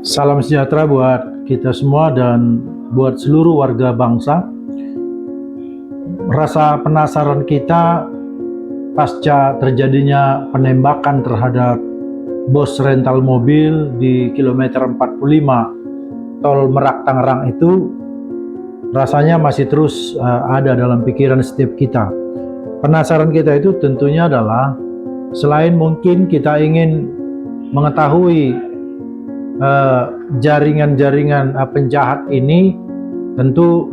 Salam sejahtera buat kita semua dan buat seluruh warga bangsa. Rasa penasaran kita pasca terjadinya penembakan terhadap bos rental mobil di kilometer 45 tol Merak Tangerang itu rasanya masih terus ada dalam pikiran setiap kita. Penasaran kita itu tentunya adalah selain mungkin kita ingin mengetahui jaringan-jaringan penjahat ini, tentu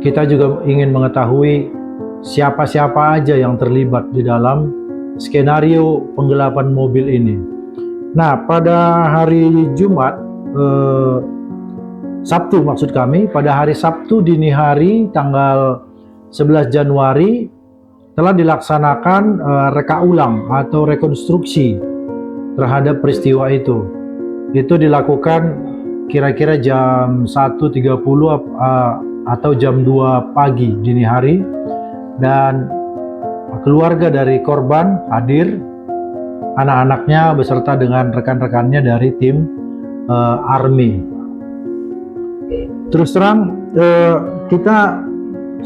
kita juga ingin mengetahui siapa-siapa aja yang terlibat di dalam skenario penggelapan mobil ini. Nah, pada hari Jumat, Sabtu maksud kami, pada hari Sabtu dini hari tanggal 11 Januari telah dilaksanakan reka ulang atau rekonstruksi terhadap peristiwa itu. Itu dilakukan kira-kira jam 1.30 atau jam 2 pagi dini hari, dan keluarga dari korban hadir, anak-anaknya beserta dengan rekan-rekannya dari tim Army. Terus terang kita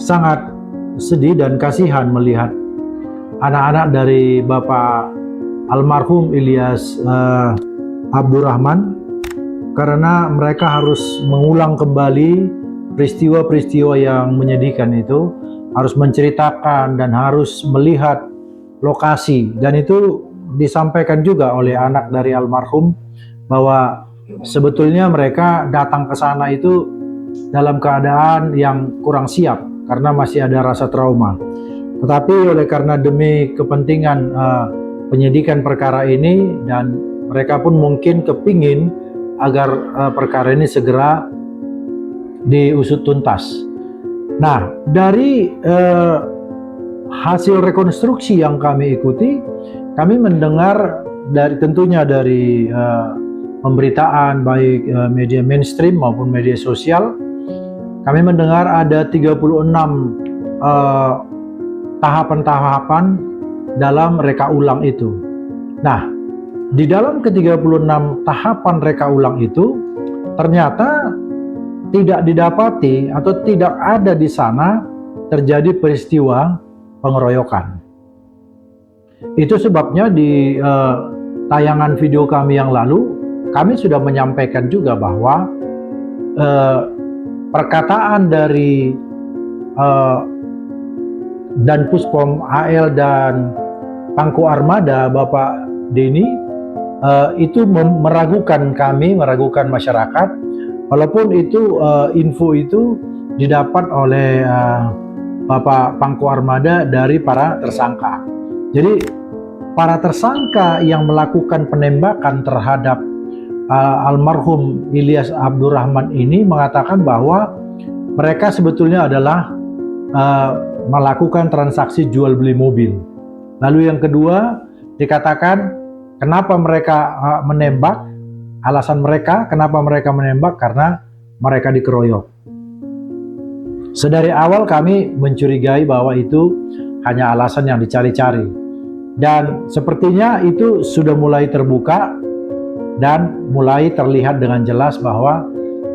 sangat sedih dan kasihan melihat anak-anak dari Bapak almarhum Ilyas Abdurrahman, karena mereka harus mengulang kembali peristiwa-peristiwa yang menyedihkan itu, harus menceritakan dan harus melihat lokasi, dan itu disampaikan juga oleh anak dari almarhum bahwa sebetulnya mereka datang ke sana itu dalam keadaan yang kurang siap karena masih ada rasa trauma. Tetapi oleh karena demi kepentingan penyidikan perkara ini, dan mereka pun mungkin kepingin agar perkara ini segera diusut tuntas. Nah, dari hasil rekonstruksi yang kami ikuti, kami mendengar tentunya dari pemberitaan baik media mainstream maupun media sosial, kami mendengar ada 36 tahapan-tahapan dalam reka ulang itu. Nah, di dalam ke-36 tahapan reka ulang itu ternyata tidak didapati atau tidak ada di sana terjadi peristiwa pengeroyokan. Itu sebabnya di tayangan video kami yang lalu, kami sudah menyampaikan juga bahwa perkataan dari Dan Puspom AL dan Pangku Armada Bapak Denny itu meragukan kami, meragukan masyarakat, walaupun itu info itu didapat oleh Bapak Pangku Armada dari para tersangka. Jadi para tersangka yang melakukan penembakan terhadap almarhum Ilyas Abdurrahman ini mengatakan bahwa mereka sebetulnya adalah melakukan transaksi jual beli mobil. Lalu yang kedua dikatakan kenapa mereka menembak, alasan mereka kenapa mereka menembak karena mereka dikeroyok. Sedari awal kami mencurigai bahwa itu hanya alasan yang dicari-cari, dan sepertinya itu sudah mulai terbuka dan mulai terlihat dengan jelas bahwa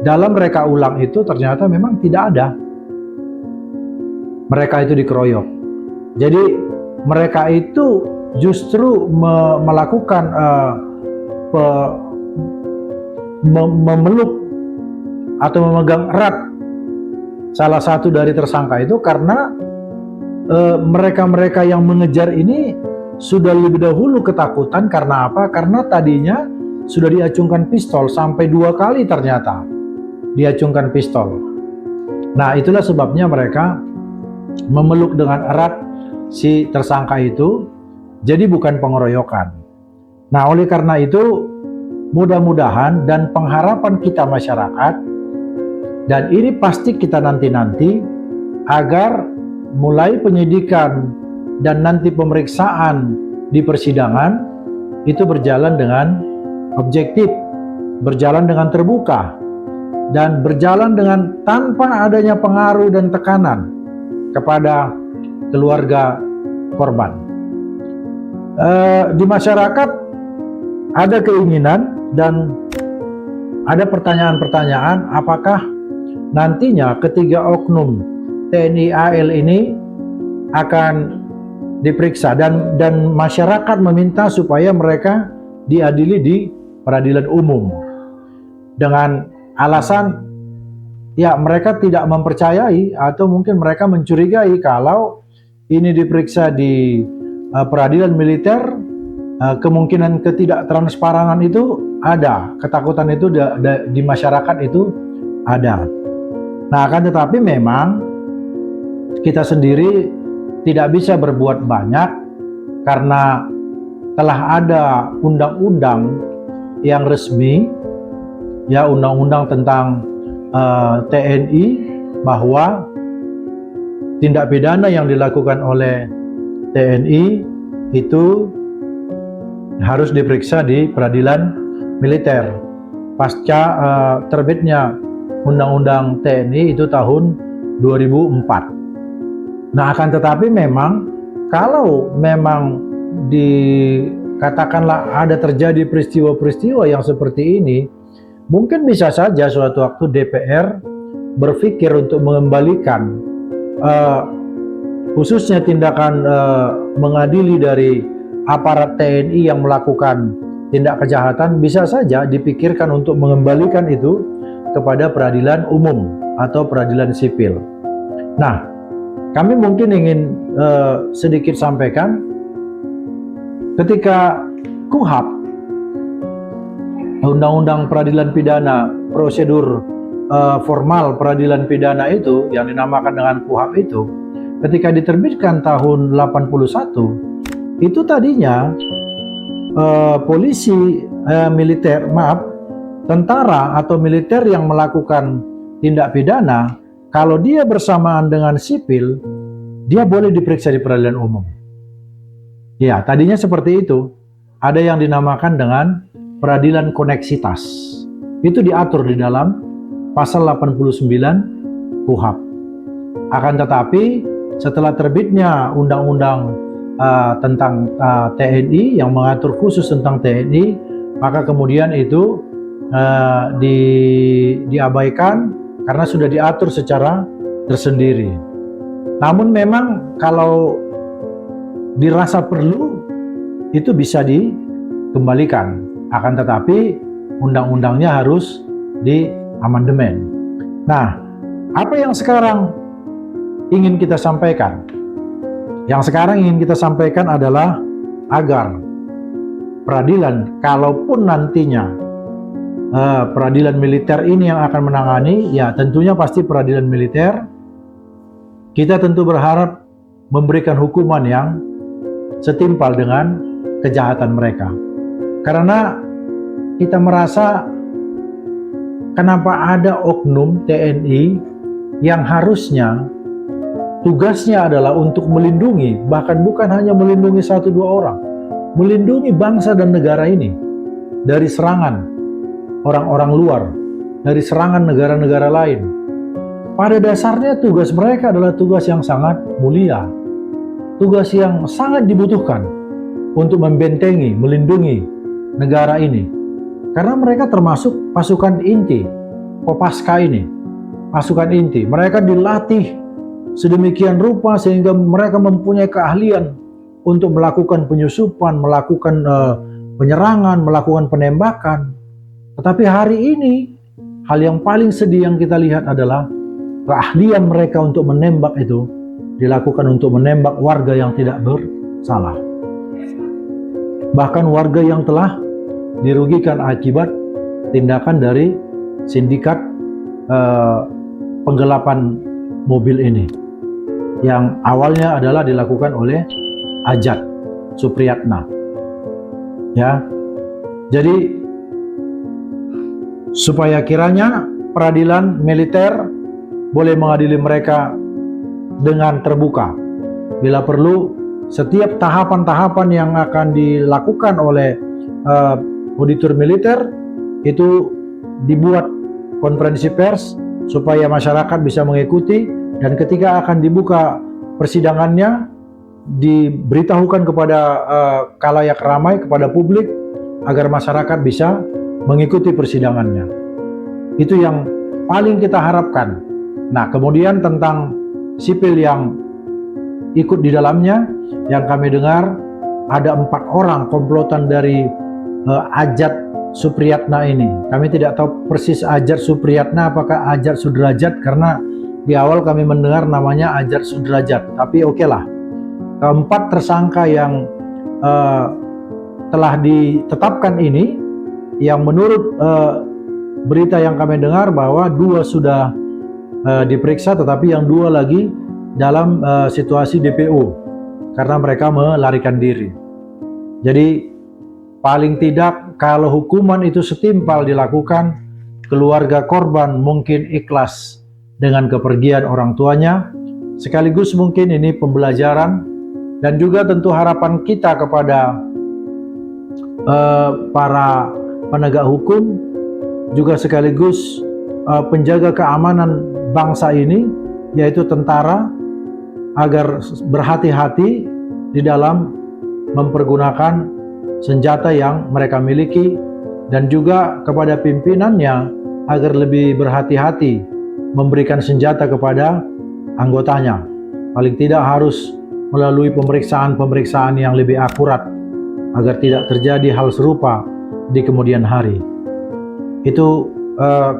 dalam reka ulang itu ternyata memang tidak ada mereka itu dikeroyok. Jadi mereka itu justru melakukan memeluk atau memegang erat salah satu dari tersangka itu karena mereka-mereka yang mengejar ini sudah lebih dahulu ketakutan. Karena apa? Karena tadinya sudah diacungkan pistol sampai 2 kali, ternyata diacungkan pistol. Nah, itulah sebabnya mereka memeluk dengan erat si tersangka itu. Jadi bukan pengeroyokan. Nah, oleh karena itu mudah-mudahan dan pengharapan kita masyarakat, dan ini pasti kita nanti-nanti, agar mulai penyidikan dan nanti pemeriksaan di persidangan itu berjalan dengan objektif, berjalan dengan terbuka, dan berjalan dengan tanpa adanya pengaruh dan tekanan kepada keluarga korban. Di masyarakat ada keinginan dan ada pertanyaan-pertanyaan apakah nantinya ketiga oknum TNI AL ini akan diperiksa dan masyarakat meminta supaya mereka diadili di peradilan umum dengan alasan ya mereka tidak mempercayai atau mungkin mereka mencurigai kalau ini diperiksa di peradilan militer, kemungkinan ketidaktransparan itu ada, ketakutan itu di masyarakat itu ada. Nah, akan tetapi memang kita sendiri tidak bisa berbuat banyak karena telah ada undang-undang yang resmi, ya undang-undang tentang TNI, bahwa tindak pidana yang dilakukan oleh TNI itu harus diperiksa di peradilan militer pasca terbitnya undang-undang TNI itu tahun 2004. Nah, akan tetapi memang kalau memang dikatakanlah ada terjadi peristiwa-peristiwa yang seperti ini, mungkin bisa saja suatu waktu DPR berpikir untuk mengembalikan khususnya tindakan mengadili dari aparat TNI yang melakukan tindak kejahatan, bisa saja dipikirkan untuk mengembalikan itu kepada peradilan umum atau peradilan sipil. Nah, kami mungkin ingin sedikit sampaikan, ketika KUHP, Undang-Undang Peradilan Pidana, prosedur formal peradilan pidana itu yang dinamakan dengan KUHP itu, ketika diterbitkan tahun 81, itu tadinya polisi militer, tentara atau militer yang melakukan tindak pidana, kalau dia bersamaan dengan sipil, dia boleh diperiksa di peradilan umum. Ya, tadinya seperti itu. Ada yang dinamakan dengan peradilan koneksitas. Itu diatur di dalam pasal 89 KUHP. Akan tetapi setelah terbitnya undang-undang tentang TNI yang mengatur khusus tentang TNI, maka kemudian itu diabaikan karena sudah diatur secara tersendiri. Namun memang kalau dirasa perlu itu bisa dikembalikan, akan tetapi undang-undangnya harus diamandemen. Nah, apa yang sekarang ingin kita sampaikan? Yang sekarang ingin kita sampaikan adalah agar peradilan, kalaupun nantinya peradilan militer ini yang akan menangani, ya tentunya pasti peradilan militer, kita tentu berharap memberikan hukuman yang setimpal dengan kejahatan mereka. Karena kita merasa kenapa ada oknum TNI yang harusnya tugasnya adalah untuk melindungi, bahkan bukan hanya melindungi 1-2 orang, melindungi bangsa dan negara ini dari serangan orang-orang luar, dari serangan negara-negara lain. Pada dasarnya tugas mereka adalah tugas yang sangat mulia, tugas yang sangat dibutuhkan untuk membentengi, melindungi negara ini. Karena mereka termasuk pasukan inti, Kopaska ini, pasukan inti. Mereka dilatih sedemikian rupa sehingga mereka mempunyai keahlian untuk melakukan penyusupan, melakukan penyerangan, melakukan penembakan. Tetapi hari ini, hal yang paling sedih yang kita lihat adalah keahlian mereka untuk menembak itu dilakukan untuk menembak warga yang tidak bersalah. Bahkan warga yang telah dirugikan akibat tindakan dari sindikat penggelapan mobil ini, yang awalnya adalah dilakukan oleh Ajat Supriyatna. Ya, jadi supaya kiranya peradilan militer boleh mengadili mereka dengan terbuka. Bila perlu, setiap tahapan-tahapan yang akan dilakukan oleh auditor militer itu dibuat konferensi pers supaya masyarakat bisa mengikuti, dan ketika akan dibuka persidangannya diberitahukan kepada khalayak ramai, kepada publik, agar masyarakat bisa mengikuti persidangannya. Itu yang paling kita harapkan. Nah, kemudian tentang sipil yang ikut di dalamnya, yang kami dengar ada 4 orang komplotan dari Ajat Supriyatna ini. Kami tidak tahu persis Ajat Supriyatna apakah Ajat Sudrajat, karena di awal kami mendengar namanya Ajat Sudrajat. Tapi oke lah, keempat tersangka yang telah ditetapkan ini, yang menurut berita yang kami dengar bahwa 2 sudah diperiksa, tetapi yang 2 lagi dalam situasi DPO karena mereka melarikan diri. Jadi paling tidak kalau hukuman itu setimpal dilakukan, keluarga korban mungkin ikhlas dengan kepergian orang tuanya, sekaligus mungkin ini pembelajaran dan juga tentu harapan kita kepada para penegak hukum, juga sekaligus penjaga keamanan bangsa ini, yaitu tentara, agar berhati-hati di dalam mempergunakan senjata yang mereka miliki, dan juga kepada pimpinannya agar lebih berhati-hati memberikan senjata kepada anggotanya. Paling tidak harus melalui pemeriksaan-pemeriksaan yang lebih akurat agar tidak terjadi hal serupa di kemudian hari. Itu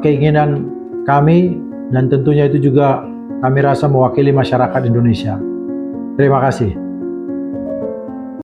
keinginan kami, dan tentunya itu juga kami rasa mewakili masyarakat Indonesia. Terima kasih.